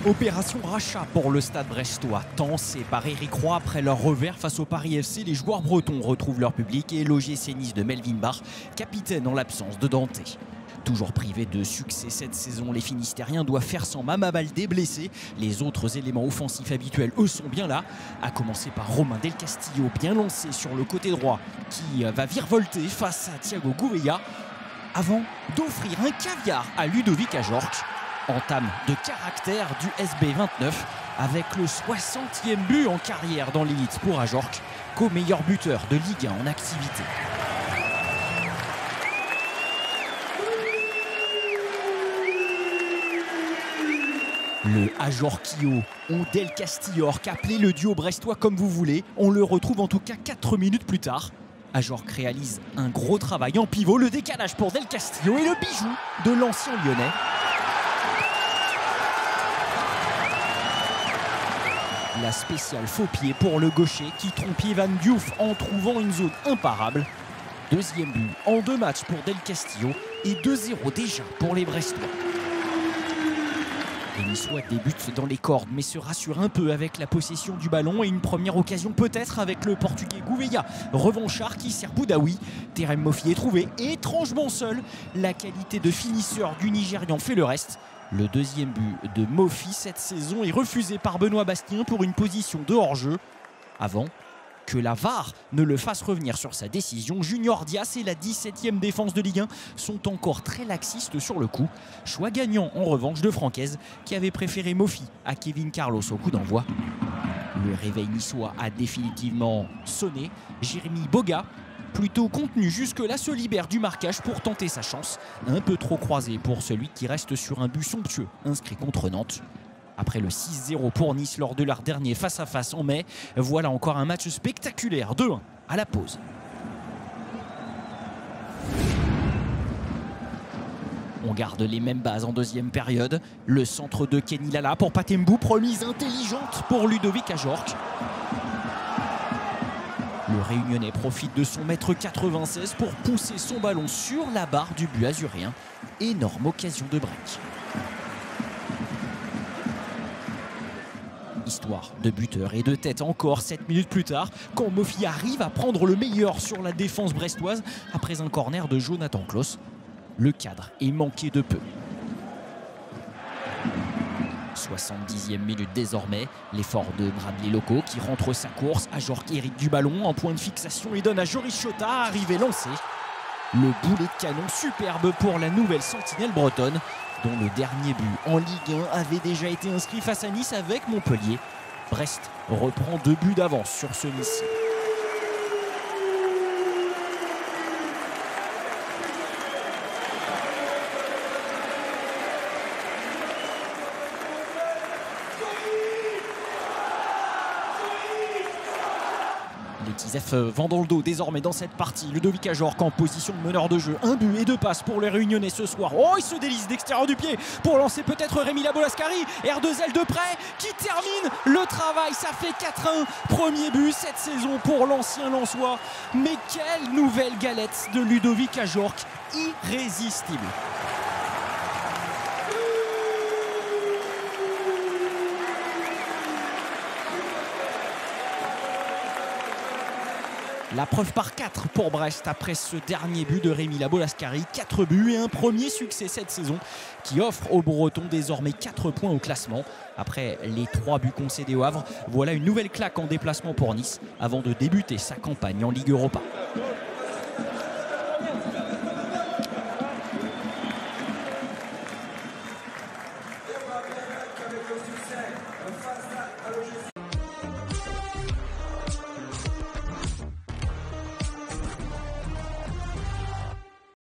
Opération rachat pour le Stade brestois. Tensé par Éric Roy après leur revers face au Paris FC, les joueurs bretons retrouvent leur public et l'OGC Nice de Melvin Barr, capitaine en l'absence de Dante. Toujours privés de succès cette saison, les Finistériens doivent faire sans Mama Baldé blessé. Les autres éléments offensifs habituels, eux, sont bien là. À commencer par Romain Del Castillo, bien lancé sur le côté droit, qui va virevolter face à Thiago Gouveia, avant d'offrir un caviar à Ludovic Ajorc. Entame de caractère du SB29 avec le 60e but en carrière dans l'élite pour Ajorc, co-meilleur buteur de Ligue 1 en activité. Le Ajorquio ou Del Castillo, appelez le duo brestois comme vous voulez, on le retrouve en tout cas 4 minutes plus tard. Ajorc réalise un gros travail en pivot, le décalage pour Del Castillo et le bijou de l'ancien lyonnais. La spéciale faux pied pour le gaucher qui trompe Evan Diouf en trouvant une zone imparable. Deuxième but en 2 matchs pour Del Castillo et 2-0 déjà pour les Brestois. Les Niçois débutent dans les cordes mais se rassurent un peu avec la possession du ballon et une première occasion peut-être avec le portugais Gouveia, revanchard qui sert Boudaoui. Terem Moffi est trouvé et étrangement seul. La qualité de finisseur du Nigérian fait le reste. Le deuxième but de Moffi cette saison est refusé par Benoît Bastien pour une position de hors-jeu. Avant que la VAR ne le fasse revenir sur sa décision, Junior Dias et la 17e défense de Ligue 1 sont encore très laxistes sur le coup. Choix gagnant en revanche de Francaise qui avait préféré Moffi à Kevin Carlos au coup d'envoi. Le réveil niçois a définitivement sonné. Jérémy Boga, plutôt contenu jusque-là, se libère du marquage pour tenter sa chance. Un peu trop croisé pour celui qui reste sur un but somptueux inscrit contre Nantes. Après le 6-0 pour Nice lors de leur dernier face-à-face en mai, voilà encore un match spectaculaire, 2-1 à la pause. On garde les mêmes bases en deuxième période. Le centre de Kenny Lala pour Patembou, remise intelligente pour Ludovic Ajorc. Le Réunionnais profite de son mètre 96 pour pousser son ballon sur la barre du but azuréen. Énorme occasion de break. Histoire de buteur et de tête encore 7 minutes plus tard, quand Moffi arrive à prendre le meilleur sur la défense brestoise après un corner de Jonathan Klaus. Le cadre est manqué de peu. 70e minute désormais, l'effort de Bradley Loco qui rentre sa course. Ajorc hérite du ballon en point de fixation et donne à Joris Chota, arrivé lancé. Le boulet de canon superbe pour la nouvelle sentinelle bretonne, dont le dernier but en Ligue 1 avait déjà été inscrit face à Nice avec Montpellier. Brest reprend 2 buts d'avance sur ce Nice. Les Tizef vont dans le dos désormais dans cette partie. Ludovic Ajorc en position de meneur de jeu. 1 but et 2 passes pour les Réunionnais ce soir. Oh, il se délice d'extérieur du pied pour lancer peut-être Rémi Labolascari. R2L de près qui termine le travail. Ça fait 4-1. Premier but cette saison pour l'ancien Lensois. Mais quelle nouvelle galette de Ludovic Ajorc. Irrésistible. La preuve par 4 pour Brest après ce dernier but de Rémi Labolascari. 4 buts et un premier succès cette saison qui offre aux Bretons désormais 4 points au classement. Après les 3 buts concédés au Havre, voilà une nouvelle claque en déplacement pour Nice avant de débuter sa campagne en Ligue Europa.